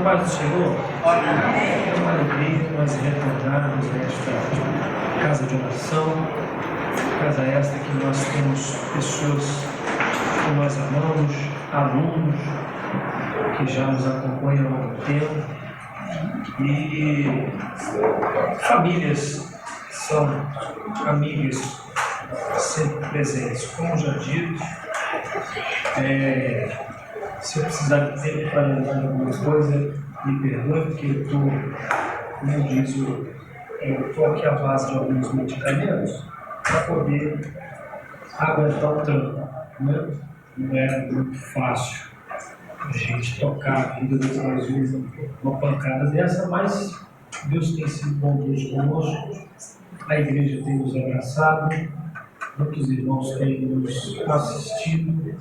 paz do Senhor. É uma alegria nós retornarmos nesta casa de oração, casa esta que nós temos pessoas que nós amamos, alunos que já nos acompanham há muito tempo e famílias que são amigas sempre presentes. Como já dito, se eu precisar de tempo para lembrar alguma coisa, me perdoe, porque eu estou, como diz eu estou aqui à base de alguns medicamentos para poder aguentar o tranco, né? Não é muito fácil a gente tocar a vida das pessoas uma pancada dessa, mas Deus tem sido bondoso conosco, a igreja tem nos abraçado, muitos irmãos têm nos assistido,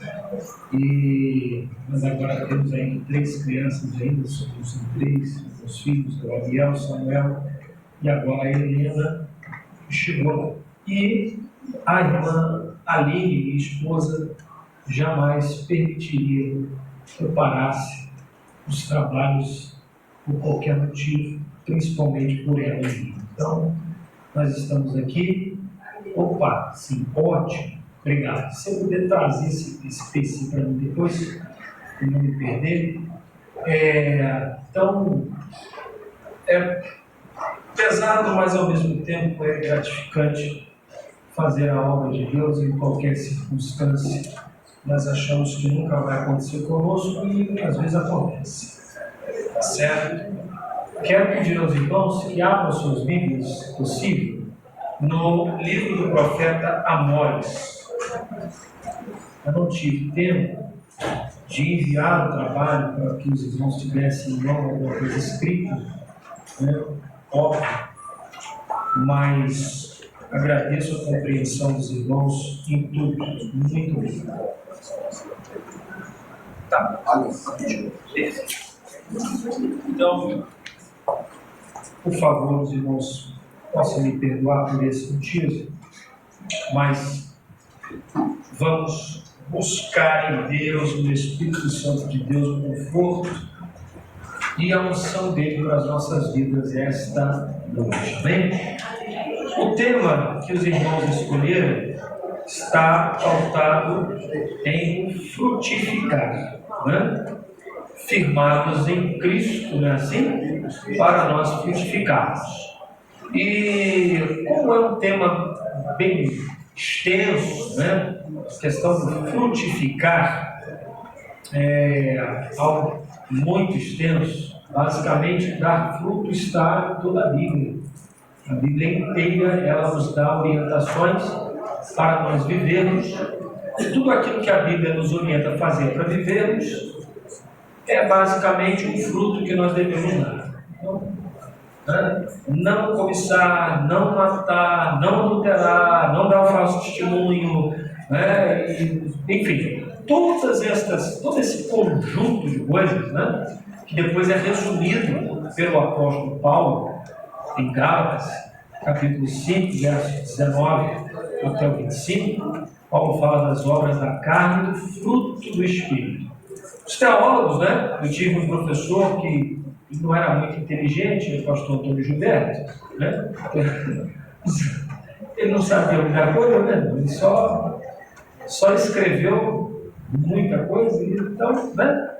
mas agora temos ainda 3 crianças ainda, somos 3, meus filhos, Gabriel, Samuel e agora a Helena, que chegou. E a irmã Aline, minha esposa, jamais permitiria que eu parasse os trabalhos por qualquer motivo, principalmente por ela e mim. Então, nós estamos aqui. Opa, sim, ótimo, obrigado. Se eu puder trazer esse PC para mim depois, para não me perder. Então, é pesado, mas ao mesmo tempo é gratificante fazer a obra de Deus em qualquer circunstância. Nós achamos que nunca vai acontecer conosco e às vezes acontece. Tá certo? Quero pedir aos irmãos que abram suas Bíblias, se possível, no livro do profeta Amós. Eu não tive tempo de enviar o trabalho para que os irmãos tivessem em mão alguma coisa escrita, né? Óbvio, mas agradeço a compreensão dos irmãos em tudo. Muito obrigado. Tá, então, por favor, os irmãos possam me perdoar por esse motivo, mas vamos buscar em Deus, no Espírito Santo de Deus, o conforto e a unção dele para as nossas vidas esta noite. Amém? O tema que os irmãos escolheram está pautado em frutificar, né? Firmados em Cristo, não é assim? Para nós frutificarmos. E como é um tema bem extenso, né? A questão do frutificar é algo muito extenso. Basicamente, dar fruto está em toda a Bíblia. A Bíblia inteira, ela nos dá orientações para nós vivermos. E tudo aquilo que a Bíblia nos orienta a fazer para vivermos é basicamente um fruto que nós devemos dar. Não cobiçar, não matar, não adulterar, não dar falso testemunho, né? Enfim, todo esse conjunto de coisas, né? Que depois é resumido pelo apóstolo Paulo em Gálatas, capítulo 5, versos 19 até o 25, Paulo fala das obras da carne e do fruto do Espírito. Os teólogos, né? Eu tive um professor que não era muito inteligente, o pastor Antônio Gilberto, né? Ele não sabia muita coisa, né? Ele só escreveu muita coisa, então, né?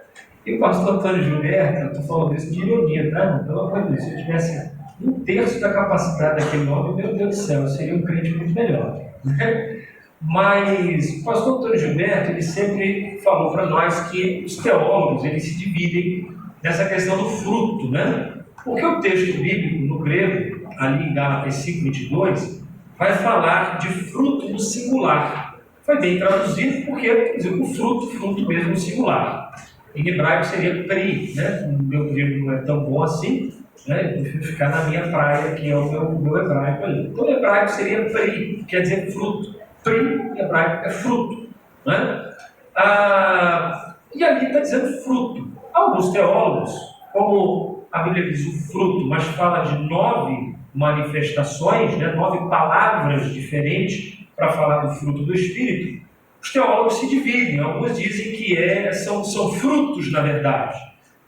E o pastor Antônio Gilberto, eu estou falando isso de ironia, tá? Não, pelo amor de Deus, se eu tivesse 1/3 da capacidade daquele homem, meu Deus do céu, eu seria um crente muito melhor, né? Mas o pastor Antônio Gilberto, ele sempre falou para nós que os teólogos, eles se dividem nessa questão do fruto, né? Porque o texto bíblico no grego, ali em Gálatas 5:22, vai falar de fruto no singular. Foi bem traduzido porque, por exemplo, o fruto mesmo no singular. Em hebraico seria peri, né? O meu grego não é tão bom assim, né? Eu prefiro ficar na minha praia, que é o meu hebraico ali. Então, o hebraico seria peri, quer dizer fruto. Peri, em hebraico, é fruto, né? E ali está dizendo fruto. Alguns teólogos, como a Bíblia diz o fruto, mas fala de 9 manifestações, né? 9 palavras diferentes para falar do fruto do Espírito, os teólogos se dividem. Alguns dizem que são frutos, na verdade.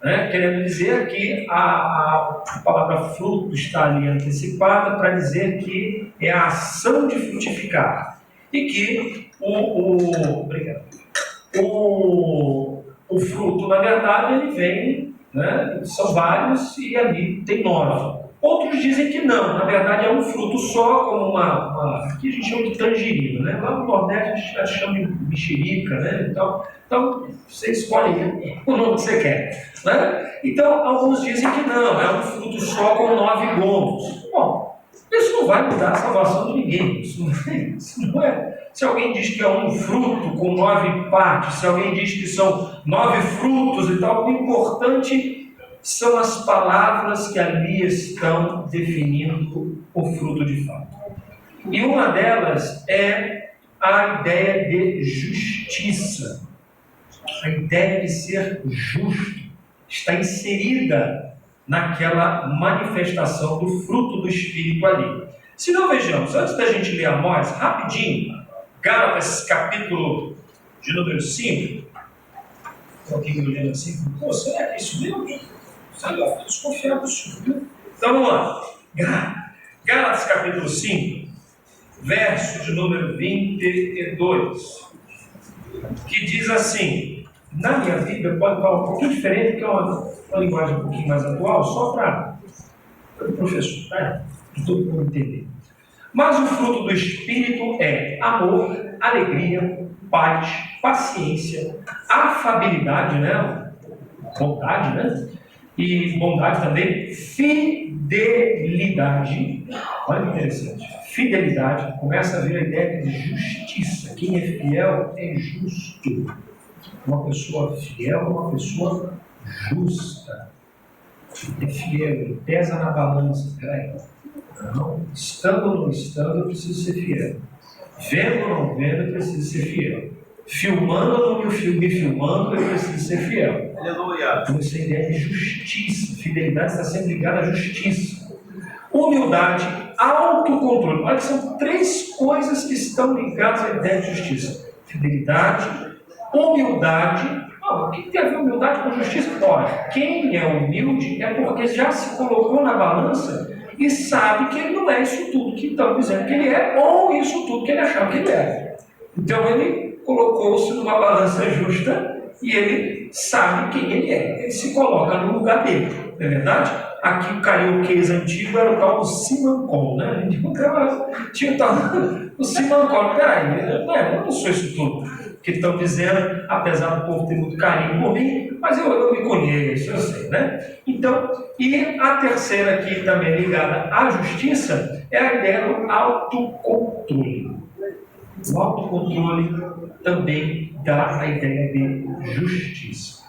né? Querendo dizer que a palavra fruto está ali antecipada para dizer que é a ação de frutificar. E que o fruto, na verdade, ele vem, né? São vários e ali tem 9. Outros dizem que não, na verdade é um fruto só, como aqui a gente chama de tangerina, né? Lá no Nordeste a gente chama de mexerica, né? Então você escolhe o nome que você quer, né? Então alguns dizem que não, é um fruto só com 9 gomos. Bom, isso não vai mudar a salvação de ninguém, isso não é. Se alguém diz que é um fruto com 9 partes, se alguém diz que são 9 frutos e tal, o importante são as palavras que ali estão definindo o fruto de fato. E uma delas é a ideia de justiça. A ideia de ser justo está inserida naquela manifestação do fruto do Espírito ali. Se não, vejamos, antes da gente ler Amós, rapidinho, Gálatas capítulo de número 5. Alguém me olhando assim, pô, será que é isso mesmo? Sabe, eu estou desconfiado disso, viu? Então vamos lá. Gálatas capítulo 5, verso de número 22, que diz assim, na minha Bíblia pode falar um pouquinho diferente, porque é uma linguagem um pouquinho mais atual, só para o professor, para todo mundo entender. Mas o fruto do Espírito é amor, alegria, paz, paciência, afabilidade, né? Bondade, né? E bondade também, fidelidade. Olha que interessante. Fidelidade, começa a ver a ideia de justiça. Quem é fiel é justo. Uma pessoa fiel é uma pessoa justa. É fiel, ele pesa na balança. Peraí. Não, estando ou não estando, eu preciso ser fiel. Vendo ou não vendo, eu preciso ser fiel. Filmando ou não me filmando, eu preciso ser fiel. Aleluia. Então, essa ideia de justiça. Fidelidade está sempre ligada à justiça. Humildade, autocontrole. Olha que são 3 coisas que estão ligadas à ideia de justiça. Fidelidade, humildade. O que tem a ver humildade com justiça? Ora, quem é humilde é porque já se colocou na balança e sabe que ele não é isso tudo que estão dizendo que ele é, ou isso tudo que ele achava que ele é. Então ele colocou-se numa balança justa e ele sabe quem ele é. Ele se coloca no lugar dele, não é verdade? Aqui o carioquês antigo era o tal do Simancol, né? Tinha o tal do Simancol. Peraí, eu não sou isso tudo que estão dizendo, apesar do povo ter muito carinho por mim, mas eu me conheço, eu sei, né? Então, e a terceira aqui também ligada à justiça é a ideia do autocontrole. O autocontrole também dá a ideia de justiça.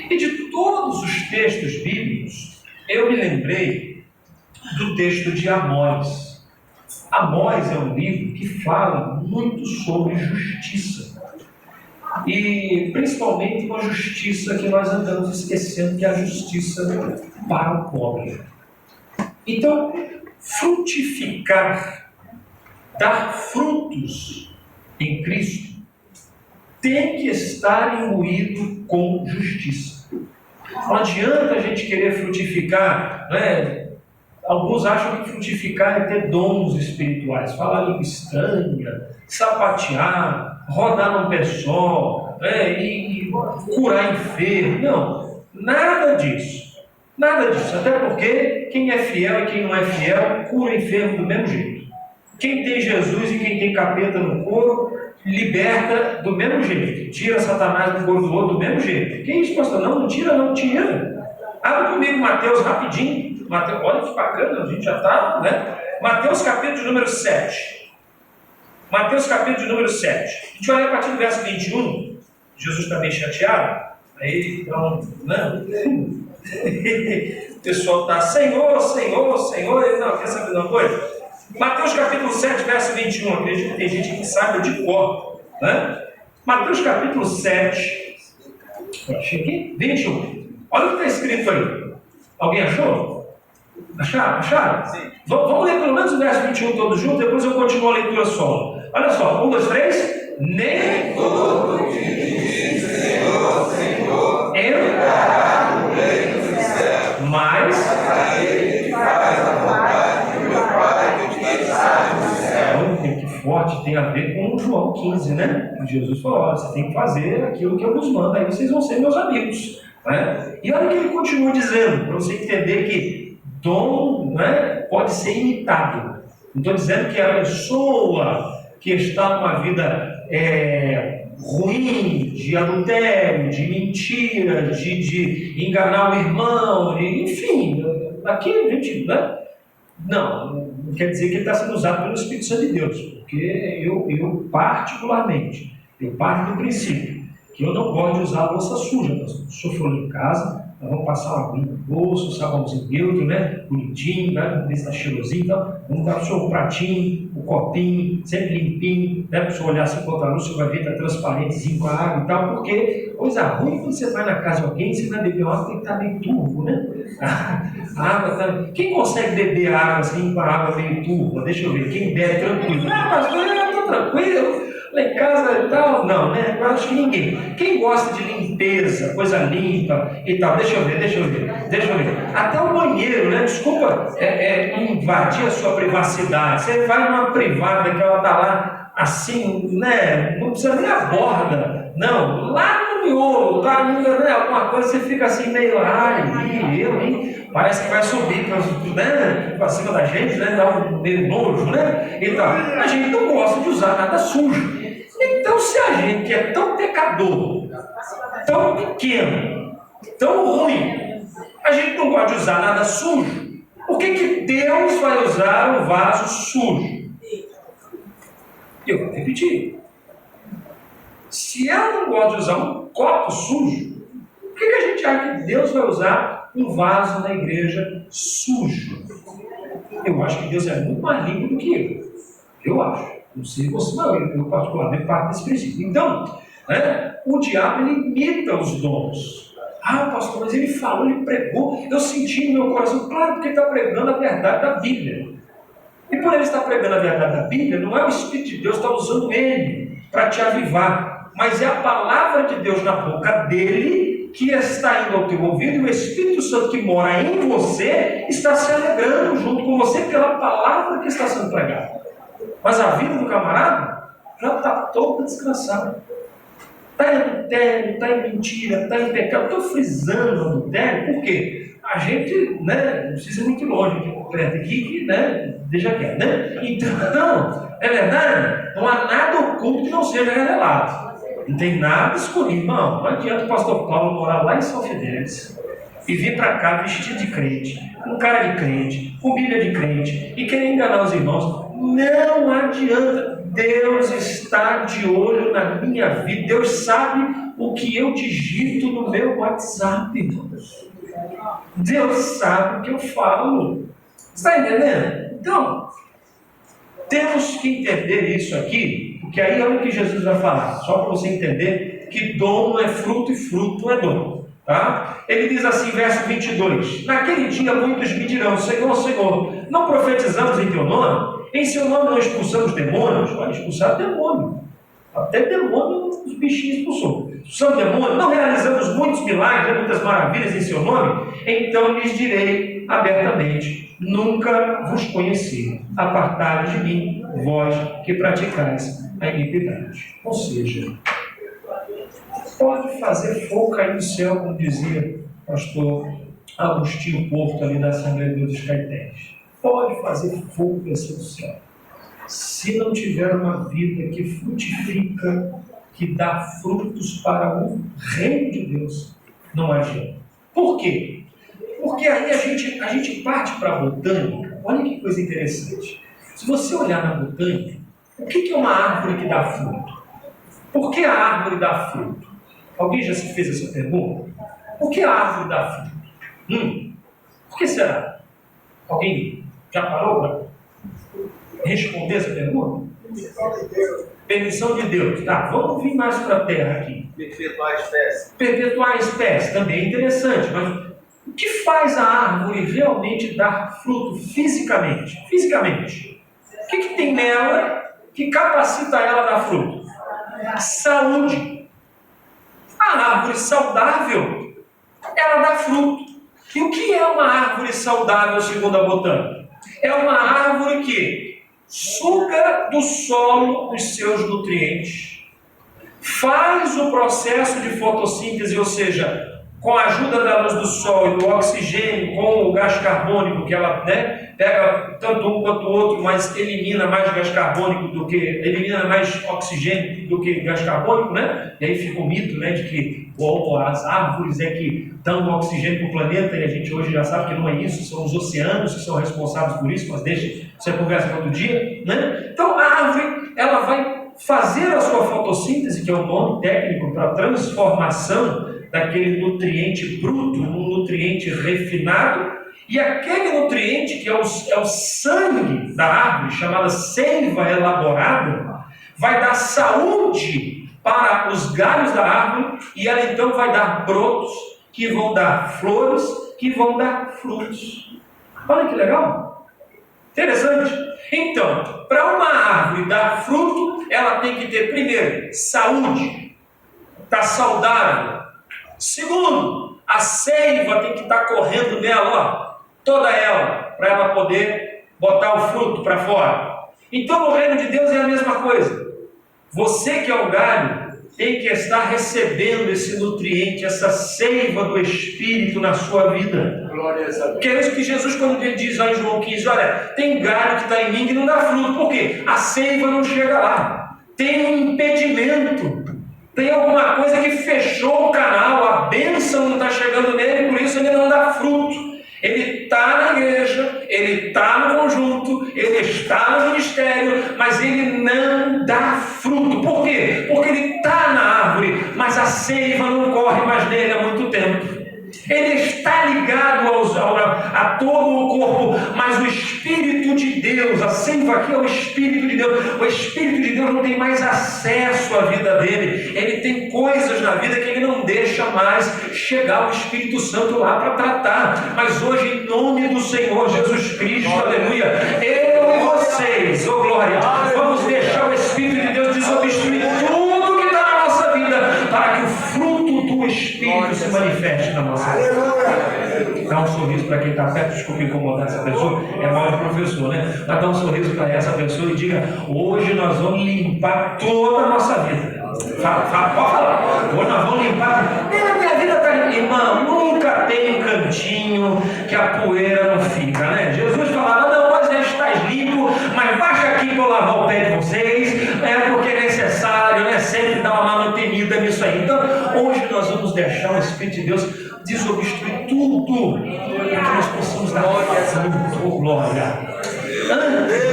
E de todos os textos bíblicos, eu me lembrei do texto de Amós. Amós é um livro que fala muito sobre justiça. E principalmente uma justiça que nós andamos esquecendo, que é a justiça para o pobre. Então, frutificar, dar frutos em Cristo, tem que estar imbuído com justiça. Não adianta a gente querer frutificar, né? Alguns acham que frutificar é ter dons espirituais, falar língua estranha, sapatear, rodar num pé só, né? E curar enfermo. Não, nada disso. Nada disso. Até porque quem é fiel e quem não é fiel cura enfermo do mesmo jeito. Quem tem Jesus e quem tem capeta no couro liberta do mesmo jeito. Tira Satanás do corpo do outro do mesmo jeito. Que isso, pastor? Não tira, não tira. Abre comigo Mateus rapidinho. Mateus, olha que bacana, a gente já está, né? Mateus capítulo de número 7. Mateus capítulo de número 7. A gente vai ler a partir do verso 21. Jesus está bem chateado. Aí, então, não. O pessoal está, Senhor, Senhor, Senhor. Ele não quer saber de uma coisa? Mateus capítulo 7, verso 21. Acredito que tem gente que sabe de cor, né? Mateus capítulo 7. Achei aqui? 21. Olha o que está escrito aí. Alguém achou? Acharam? Sim. Vamos ler pelo menos o verso 21 todos juntos, depois eu continuo a leitura solo. Olha só, 1, 2, 3. Nem todo que diz Senhor, Senhor, entrará no reino João 15, né? Jesus falou: olha, você tem que fazer aquilo que eu vos mando, aí vocês vão ser meus amigos. Né? E olha o que ele continua dizendo, para você entender que dom, né, pode ser imitado. Não estou dizendo que a pessoa que está numa vida ruim, de adultério, de mentira, de enganar o irmão, enfim, aqui a gente, né? Não quer dizer que ele está sendo usado pelo Espírito Santo de Deus, porque eu particularmente, eu parto do princípio que eu não gosto de usar a louça suja, pastor. Sofro em casa, nós vamos passar uma aguinha no bolso, um sabãozinho neutro, né? Bonitinho, né? Vamos ver se está cheirosinho, então vamos dar para o senhor o pratinho, o copinho, sempre limpinho, né? Para o senhor olhar assim contra a luz, você vai ver que está transparentezinho com a água e tal, porque coisa ruim quando você vai na casa de alguém, você vai beber água, tem que estar meio turvo, né? A água tá... Quem consegue beber água assim com a água meio turva? Deixa eu ver, quem bebe tranquilo? Mas eu estou tranquilo. Lá em casa e tal, não, né? Eu acho que ninguém. Quem gosta de limpeza, coisa limpa e tal, deixa eu ver. Até o banheiro, né? Desculpa invadir a sua privacidade. Você vai numa privada que ela está lá assim, né? Não precisa nem a borda, não. Lá no miolo, tá? Né? Alguma coisa você fica assim meio, parece que vai subir para cima da gente, né? Dá um meio nojo, né? Então, a gente não gosta de usar nada sujo. Então, se a gente é tão pecador, tão pequeno, tão ruim, a gente não gosta de usar nada sujo, por que Deus vai usar um vaso sujo? Eu vou repetir. Se eu não gosto de usar um copo sujo, por que a gente acha que Deus vai usar um vaso na igreja sujo? Eu acho que Deus é muito mais limpo do que eu. Eu acho. Não sei você, não. Eu particularmente parto desse princípio. Então, o diabo ele imita os dons. Pastor, mas ele falou, ele pregou. Eu senti no meu coração, claro, porque ele está pregando a verdade da Bíblia. E por ele estar pregando a verdade da Bíblia, não é o Espírito de Deus que está usando ele para te avivar, mas é a palavra de Deus na boca dele que está indo ao teu ouvido, e o Espírito Santo que mora em você está se alegrando junto com você pela palavra que está sendo pregada. Mas a vida do camarada já está toda descansada. Está em adultério, está em mentira, está em pecado. Estou frisando o adultério, por quê? A gente, não precisa ir muito longe, perto aqui, deixa quieto, Então, é verdade? Não há nada oculto que não seja revelado. Não tem nada escondido. Não adianta o pastor Paulo morar lá em São Fidélis e vir para cá vestido de crente, com cara de crente, com Bíblia de crente, e querer enganar os irmãos. Não adianta. Deus está de olho na minha vida. Deus sabe o que eu digito no meu WhatsApp, irmãos. Deus sabe o que eu falo. Está entendendo? Então, temos que entender isso aqui, porque aí olha o que Jesus vai falar, só para você entender que dom não é fruto e fruto não é dom. Tá? Ele diz assim, verso 22: naquele dia muitos me dirão, Senhor, Senhor, não profetizamos em teu nome? Em seu nome não expulsamos demônios? Olha, expulsar demônio. Até demônio os bichinhos expulsou. Expulsamos demônio? Não realizamos muitos milagres, muitas maravilhas em seu nome? Então lhes direi abertamente, nunca vos conheci. Apartai-vos de mim, vós que praticais a iniquidade. Ou seja, pode fazer fogo cair do céu, como dizia o pastor Agostinho Porto, ali da Assembleia de Deus dos Caetés. Pode fazer fogo descer do céu. Se não tiver uma vida que frutifica, que dá frutos para o reino de Deus, não adianta. Por quê? Porque aí a gente parte para a botânica. Olha que coisa interessante. Se você olhar na botânica, o que é uma árvore que dá fruto? Por que a árvore dá fruto? Alguém já se fez essa pergunta? Por que a árvore dá fruto? Por que será? Alguém já parou para responder essa pergunta? Permissão de Deus. Tá, vamos vir mais para a terra aqui. Perpetuar a espécie. Perpetuar a espécie, também é interessante, mas o que faz a árvore realmente dar fruto fisicamente? Fisicamente. O que tem nela que capacita ela a dar fruto? A saúde. A árvore saudável, ela dá fruto. E o que é uma árvore saudável segundo a botânica? É uma árvore que suga do solo os seus nutrientes, faz o processo de fotossíntese, ou seja, com a ajuda da luz do sol e do oxigênio, com o gás carbônico, que ela pega tanto um quanto o outro, mas elimina mais gás carbônico elimina mais oxigênio do que gás carbônico, né? E aí fica o mito, né, de que as árvores é que dão oxigênio para o planeta, e a gente hoje já sabe que não é isso, são os oceanos que são responsáveis por isso, mas deixa essa conversa para outro dia, né? Então a árvore, ela vai fazer a sua fotossíntese, que é o nome técnico para a transformação daquele nutriente bruto num nutriente refinado, e aquele nutriente que é o sangue da árvore, chamada seiva elaborada, vai dar saúde para os galhos da árvore, e ela então vai dar brotos, que vão dar flores, que vão dar frutos. Olha que legal! Interessante. Então, para uma árvore dar fruto, ela tem que ter, primeiro, saúde, está saudável. Segundo, a seiva tem que estar correndo nela, toda ela, para ela poder botar o fruto para fora. Então, no reino de Deus é a mesma coisa. Você que é o galho, tem que estar recebendo esse nutriente, essa seiva do Espírito na sua vida. Que é isso que Jesus, quando ele diz lá em João 15, olha, tem galho que está em mim que não dá fruto. Por quê? A seiva não chega lá. Tem um impedimento. Tem alguma coisa que fechou o canal, a bênção não está chegando nele, por isso ele não dá fruto. Ele está na igreja, ele está no conjunto, ele está no ministério, mas ele não dá fruto. Por quê? Porque ele está na árvore, mas a seiva não corre mais nele há muito tempo. Ele está ligado a todo o corpo, mas o Espírito de Deus, a seiva aqui é o Espírito de Deus. O Espírito de Deus não tem mais acesso à vida dele. Ele tem coisas na vida que ele não deixa mais chegar o Espírito Santo lá para tratar. Mas hoje, em nome do Senhor Jesus Cristo, aleluia, eu e vocês, oh glória, vamos deixar o Espírito de Deus desobstruir tudo que está na nossa vida, para que o fruto do Espírito se manifeste na nossa vida. Dá um sorriso para quem está perto, desculpa incomodar essa pessoa, é mal de professor, né? Mas dá um sorriso para essa pessoa e diga: hoje nós vamos limpar toda a nossa vida. Pode falar. Hoje nós vamos limpar. Minha vida está limpa. Irmão, nunca tem um cantinho que a poeira não fica, né? Jesus falava: não, nós já estáis limpo, mas baixa aqui para eu lavar o pé de vocês, porque é necessário, né? Sempre dar uma manutenida nisso aí. Então, hoje nós vamos deixar o Espírito de Deus desobstruir tudo, para que nós possamos dar glória.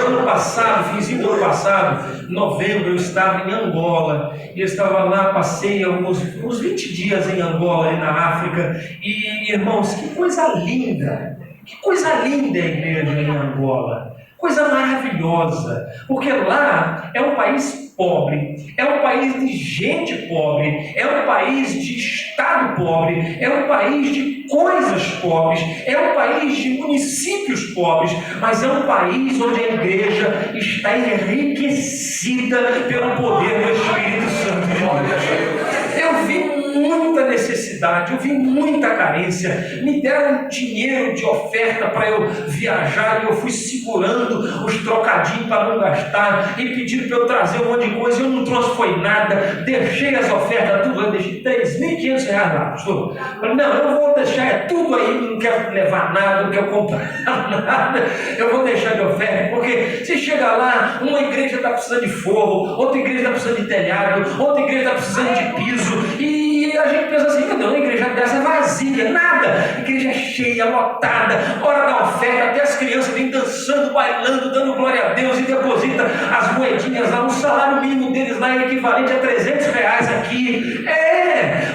Ano passado, finzinho do ano passado, novembro, eu estava em Angola, e eu estava lá, passei uns 20 dias em Angola, ali na África, e irmãos, que coisa linda é a igreja em Angola, coisa maravilhosa, porque lá é um país pobre, é um país de gente pobre, é um país de estado pobre, é um país de coisas pobres, é um país de municípios pobres, mas é um país onde a igreja está enriquecida pelo poder do Espírito Santo de Deus. Eu vi muita necessidade, eu vi muita carência, me deram dinheiro de oferta para eu viajar e eu fui segurando os trocadinhos para não gastar, e pediram para eu trazer um monte de coisa, eu não trouxe foi nada, deixei as ofertas tudo, eu deixei R$3.500 lá, pastor. Falei: não, eu vou deixar tudo aí, não quero levar nada, não quero comprar nada, eu vou deixar de oferta, porque se chegar lá, uma igreja está precisando de forro, outra igreja está precisando de telhado, outra igreja está precisando de piso, e a gente pensa assim: não, a igreja dessa é vazia, nada, igreja cheia, lotada, hora da oferta, até as crianças vêm dançando, bailando, dando glória a Deus, e deposita as moedinhas lá, o salário mínimo deles lá é equivalente a R$300 aqui,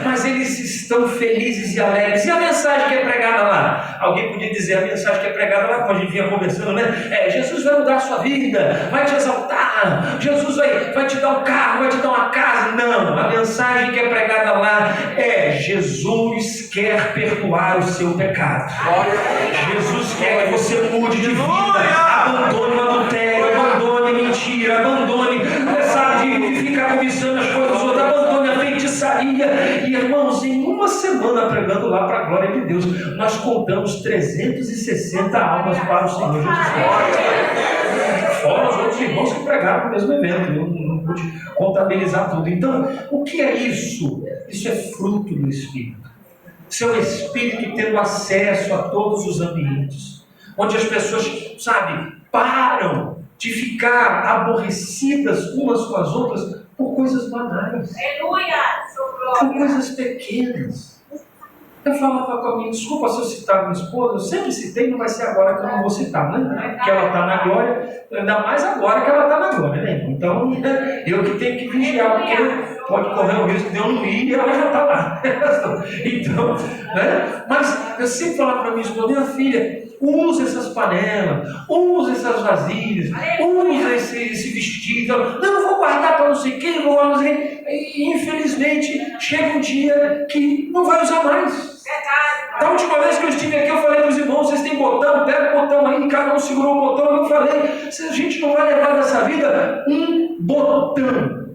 mas eles estão felizes e alegres. E a mensagem que é pregada lá? Alguém podia dizer: a mensagem que é pregada lá, quando a gente vinha conversando, né? Jesus vai mudar a sua vida, vai te exaltar, Jesus vai te dar um carro, vai te dar uma casa. Não, a mensagem que é pregada lá é: Jesus quer perdoar o seu pecado. Jesus quer que você mude de vida, abandone o adultério, abandone mentira, abandone, sabe, de ficar cobiçando as coisas dos outros, abandone a feitiçaria. E irmãos, em uma semana pregando lá para a glória de Deus, nós contamos 360 almas para o Senhor Jesus Cristo. fora os outros irmãos que pregaram no mesmo evento. Eu não pude contabilizar tudo. Então, o que é isso? Isso é fruto do Espírito. Isso é o Espírito tendo acesso a todos os ambientes, onde as pessoas, sabe, param de ficar aborrecidas umas com as outras por coisas banais, por coisas pequenas. Eu falava com a minha, desculpa se eu citar minha esposa, eu sempre citei, não vai ser agora que eu não vou citar, né? Que ela está na glória, ainda mais agora que ela está na glória, né? Então, eu que tenho que vigiar, porque pode correr o risco de eu não ir e ela já está lá. Então, né? Mas eu sempre falava para minha esposa, minha filha, usa essas panelas, usa essas vasilhas, usa esse vestido. Não, vou guardar para não sei quem, vou não sei quem. E infelizmente chega um dia que não vai usar mais. Da última vez que eu estive aqui, eu falei para os irmãos, vocês têm botão, pega o botão aí, cada um segurou o botão. Eu falei, se a gente não vai levar dessa vida um botão,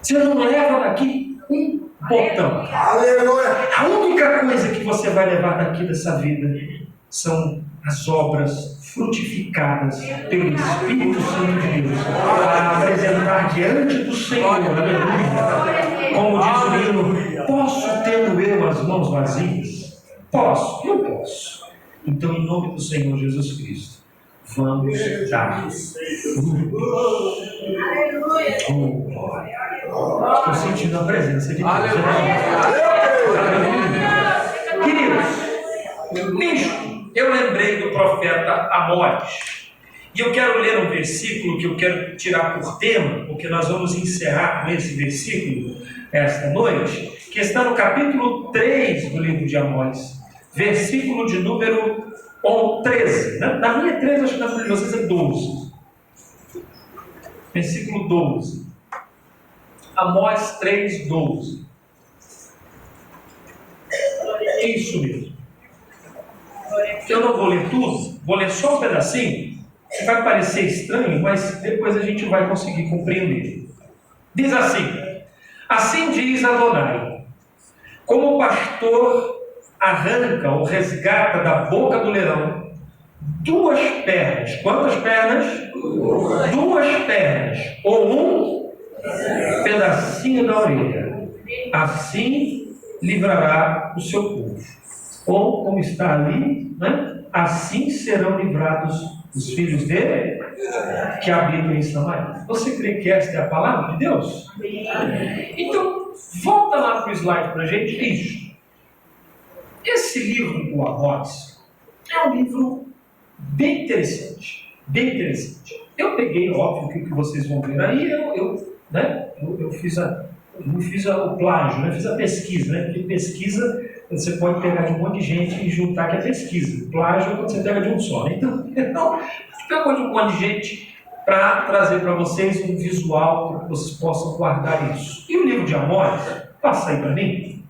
você não leva daqui um botão. Aleluia! A única coisa que você vai levar daqui dessa vida são as obras frutificadas pelo Espírito Santo de Deus para apresentar diante do Senhor, aleluia. Como diz o hino, posso tendo eu as mãos vazias? Posso, eu posso. Então, em nome do Senhor Jesus Cristo, vamos dar frutos. Oh, glória! Estou sentindo a presença de Deus. Queridos, nisto eu lembrei do profeta Amós. E eu quero ler um versículo que eu quero tirar por tema, porque nós vamos encerrar com esse versículo esta noite, que está no capítulo 3 do livro de Amós, versículo de número 13. Na minha 13, acho que na de vocês é 12. Versículo 12. Amós 3, 12. É isso mesmo. Eu não vou ler tudo, vou ler só um pedacinho. Vai parecer estranho, mas depois a gente vai conseguir compreender. Diz assim: assim diz Adonai, como o pastor arranca ou resgata da boca do leão duas pernas. Quantas pernas? Duas pernas. Ou um pedacinho da orelha. Assim livrará o seu povo. Ou, como está ali, né? Assim serão livrados os filhos dele que habitam em Samaria. Você crê que esta é a palavra de Deus? Então, volta lá para o slide para a gente. Isso. Esse livro do Amós é um livro bem interessante. Bem interessante. Eu peguei, óbvio, o que vocês vão ver aí, eu fiz o plágio, né? Fiz a pesquisa, né? Porque pesquisa você pode pegar de um monte de gente e juntar que é pesquisa. Plágio é quando você pega de um só. Então pegou de um monte de gente para trazer para vocês um visual para que vocês possam guardar isso. E o livro de Amós, passa aí para mim.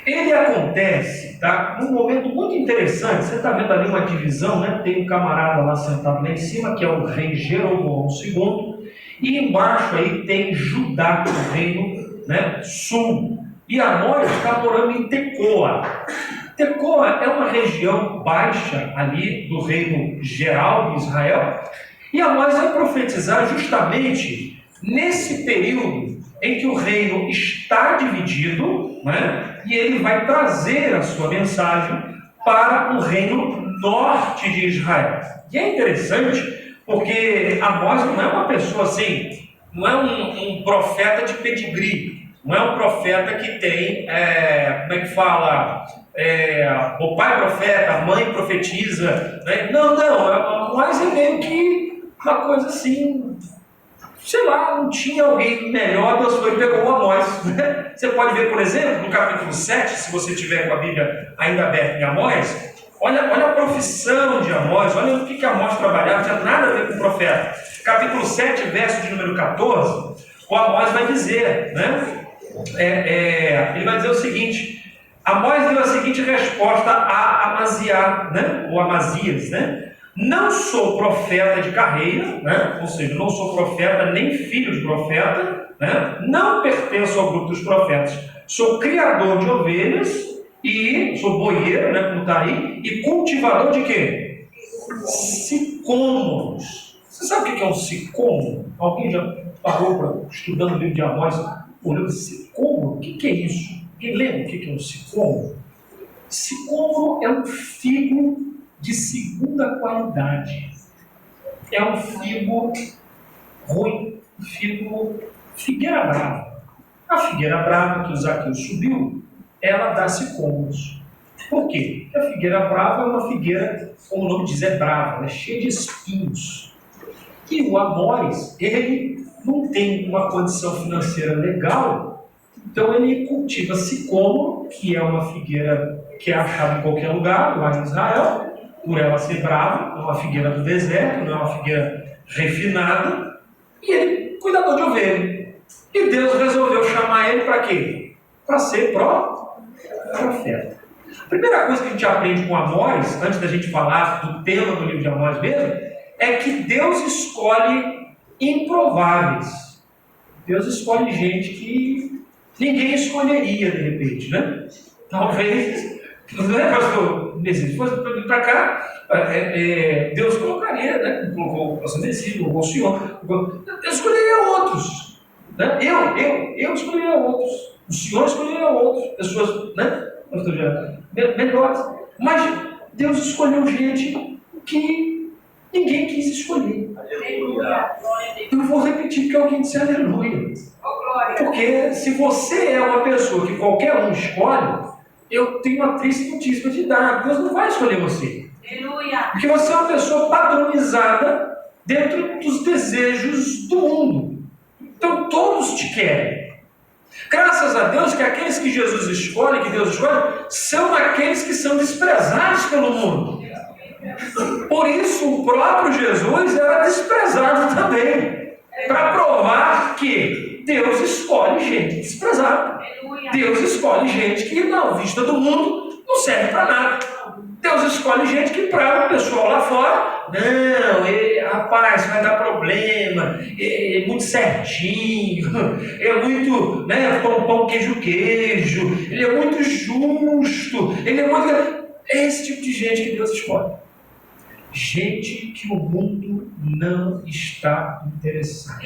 Ele acontece, tá, num momento muito interessante. Você está vendo ali uma divisão, né? Tem um camarada lá sentado lá em cima, que é o rei Jeroboão II, e embaixo aí tem Judá, o reino, né, sul. E Amós está morando em Tecoa. Tecoa é uma região baixa ali do reino geral de Israel. E Amós vai profetizar justamente nesse período em que o reino está dividido, né? E ele vai trazer a sua mensagem para o reino norte de Israel. E é interessante porque Amós não é uma pessoa assim, não é um profeta de pedigree, não é um profeta que tem, como é que fala, o pai profeta, a mãe profetiza, né? Não, Amós é meio que uma coisa assim, sei lá, não tinha alguém melhor, Deus foi e pegou o Amós, né? Você pode ver, por exemplo, no capítulo 7, se você tiver com a Bíblia ainda aberta em Amós, olha a profissão de Amós, olha o que Amós trabalhava, não tinha nada a ver com o profeta. Capítulo 7, verso de número 14, o Amós vai dizer, né? Ele vai dizer o seguinte: Amós deu a seguinte resposta a Amaziá, né? Ou Amazias, né? Não sou profeta de carreira, né? Ou seja, não sou profeta nem filho de profeta, né? Não pertenço ao grupo dos profetas, sou criador de ovelhas e sou boieiro, né? Como está aí, e cultivador de quê? sicômoros. Você sabe o que é um sicômoro? Alguém já parou estudando o livro de Amós, olhando sicômoro? O que é isso? Alguém lembra o que é um sicômoro? Sicômoro é um figo de segunda qualidade. É um figo ruim, figueira brava. A figueira brava que o Zaqueu subiu, ela dá sicômoros. Por quê? Porque a figueira brava é uma figueira, como o nome diz, é brava, ela é cheia de espinhos. E o Amós, ele não tem uma condição financeira legal, então ele cultiva sicômoro, que é uma figueira que é achada em qualquer lugar, lá em Israel, por ela ser brava, é uma figueira do deserto, não é uma figueira refinada, e ele cuidador de ovelha. E Deus resolveu chamar ele para quê? Para ser profeta. A primeira coisa que a gente aprende com Amós, antes da gente falar do tema do livro de Amós mesmo, é que Deus escolhe improváveis. Deus escolhe gente que ninguém escolheria de repente, né? Talvez, não é, pastor? Se fosse para vir para cá, Deus colocaria, né? Colocou o pastor Messias, colocou o senhor, Deus escolheria outros. Né? Eu escolheria outros. O senhor escolheria outros. Pessoas, né? Melhores. Mas Deus escolheu gente que ninguém quis escolher. Aleluia. Eu vou repetir porque alguém disse aleluia. Porque se você é uma pessoa que qualquer um escolhe, eu tenho uma triste notícia para te dar. Deus não vai escolher você. Aleluia. Porque você é uma pessoa padronizada dentro dos desejos do mundo. Então todos te querem. Graças a Deus que aqueles que Jesus escolhe, que Deus escolhe, são aqueles que são desprezados pelo mundo. Por isso o próprio Jesus era desprezado também, para provar que Deus escolhe gente desprezada. Deus escolhe gente que, na vista do mundo, não serve para nada. Deus escolhe gente que, para o pessoal lá fora, não, rapaz, vai dar problema, é muito certinho, é muito, né, pão, queijo, ele é muito justo, ele é muito... É esse tipo de gente que Deus escolhe. Gente que o mundo não está interessado.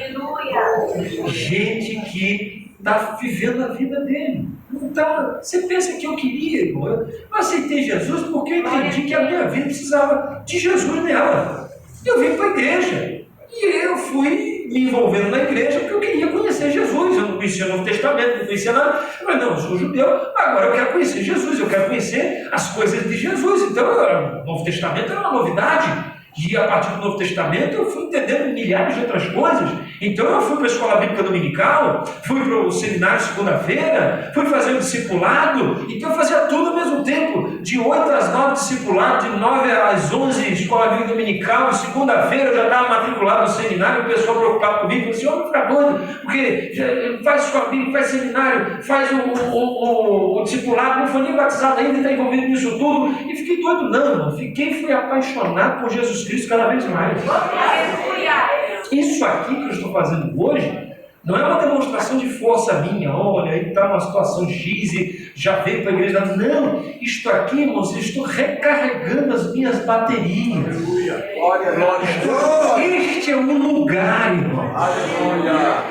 Gente que está vivendo a vida dele. Não tá. Você pensa que eu queria, irmão? Eu aceitei Jesus porque eu entendi que a minha vida precisava de Jesus nela. Eu vim para a igreja. E eu fui me envolvendo na igreja porque eu queria conhecer Jesus. Eu não conhecia o Novo Testamento, não conhecia nada. Eu falei, não, eu sou judeu, agora eu quero conhecer Jesus, eu quero conhecer as coisas de Jesus. Então, o Novo Testamento era uma novidade. E a partir do Novo Testamento eu fui entendendo milhares de outras coisas. Então eu fui para a escola bíblica dominical, fui para o seminário segunda-feira, fui fazer o discipulado. Então eu fazia tudo ao mesmo tempo. De 8 às 9 discipulado, de 9 às 11 escola bíblica dominical. Segunda-feira eu já estava matriculado no seminário. O pessoal preocupado comigo, falou assim, vai ficar doido, porque faz escola bíblica, faz seminário, faz o discipulado, não foi nem batizado ainda, está envolvido nisso tudo. E fiquei doido, não, fui apaixonado por Jesus Cristo cada vez mais. Isso aqui que eu estou fazendo hoje não é uma demonstração de força minha. Olha, aí está uma situação X e já veio para a igreja. Não, isto aqui, irmãos, eu estou recarregando as minhas baterias. Este é um lugar, irmão.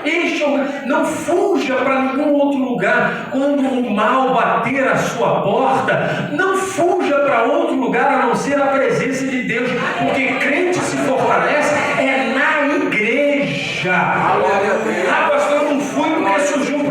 Este é um lugar. Não fuja para nenhum outro lugar. Quando o mal bater a sua porta, não fuja para outro lugar a não ser a presença de Deus, porque crente se fortalece na igreja. Ah, pastor, eu não fui porque surgiu um